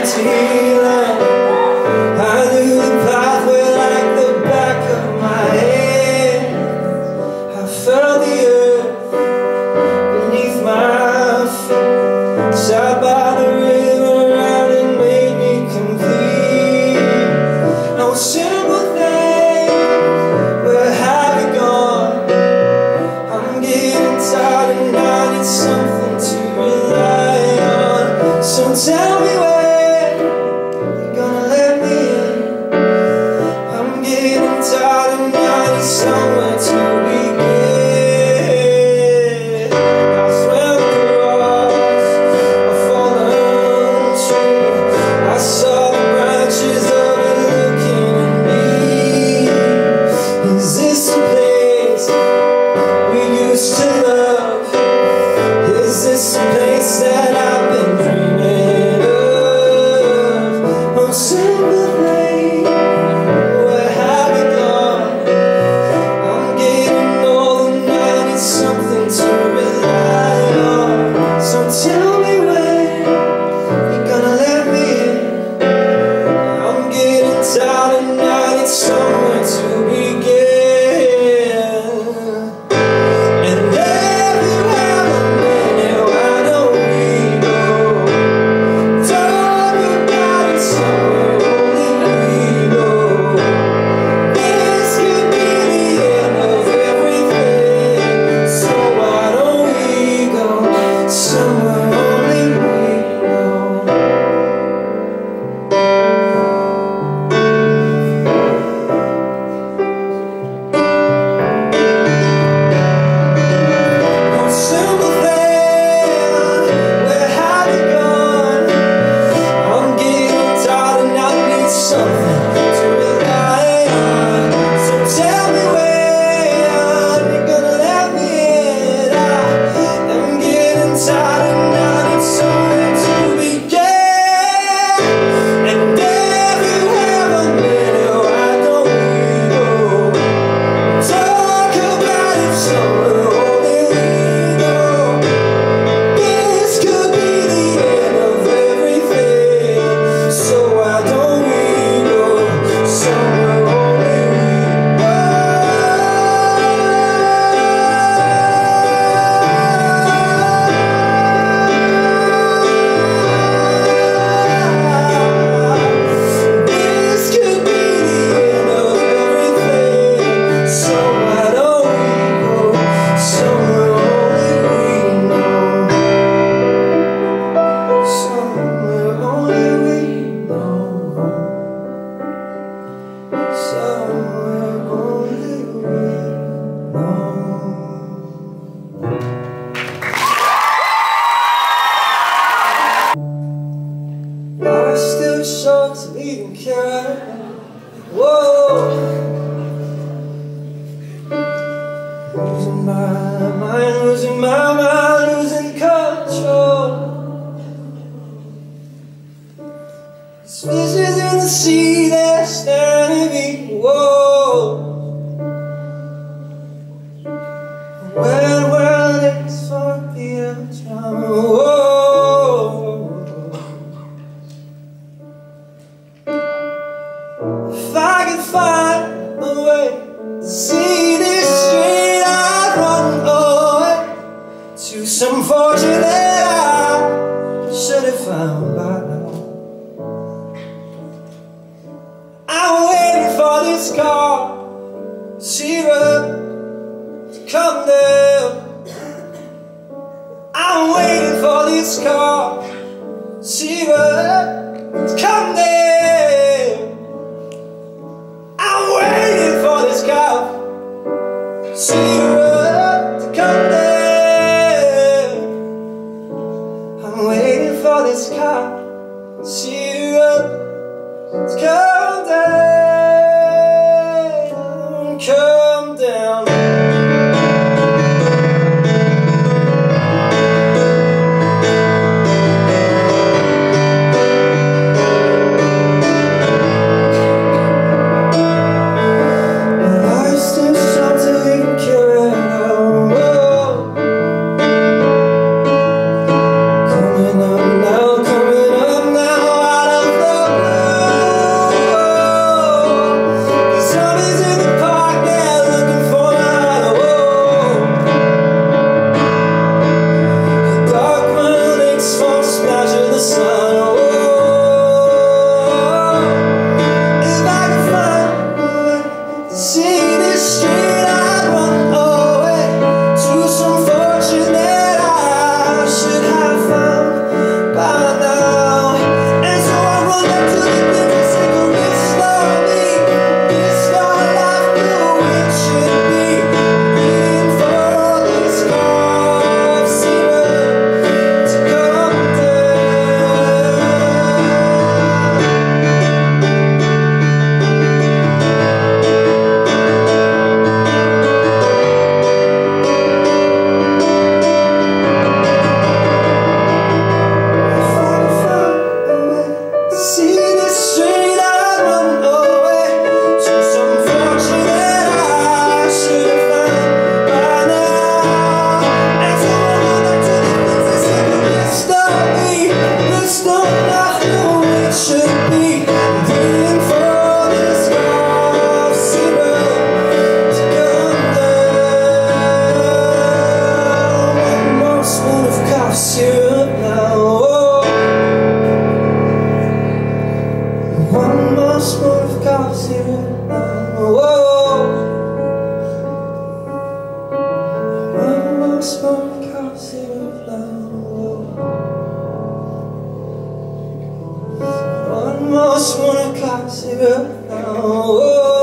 empty land. I knew the pathway like the back of my hand. I felt the earth beneath my feet. Sat by the river and it made me complete. No simple thing, where have you gone? I'm getting tired and I need something to rely on. So tell me when you're gonna let me in. I'm getting tired and I need somewhere to begin. I swam across a fallen tree. I saw the branches of it looking at me. Is this a place we used to love? Is this a place that I've been dreaming of? Oh, simple thing, where have you gone? I'm getting old and I need something to rely on. So tell me when you're gonna let me in. I'm getting tired and I need somewhere to begin. And if you have a minute, why don't we go talk about it somewhere only we know? This could be the end of everything, so why don't we go somewhere only we know? Oh, simple thing, where have you gone? I'm getting tired and I need something to rely on. So tell me when you're gonna let me in. I am getting tired and I need somewhere to begin. And if you have a minute, why don't we go talk about it somewhere only we know? This could be the end of everything, so why don't we go somewhere only we know? This could be the end of everything, so why don't we go somewhere only we know? Somewhere only we know. Somewhere only we know. I still shocked to even care. Whoa. Losing my mind, losing my mind, losing control. These fishes in the sea, they're staring at me. Whoa. Well, it's for the time. Whoa. If I could find a way to see this street, I'd run away to some fortune that I should have found by now. I'm waiting for this car, syrup to come down. I'm waiting for this car, syrup to come down. I'm waiting for this car, syrup to come down. I'm waiting for this car, syrup to come down. Come down. Coming up now, almost wanna close it up now.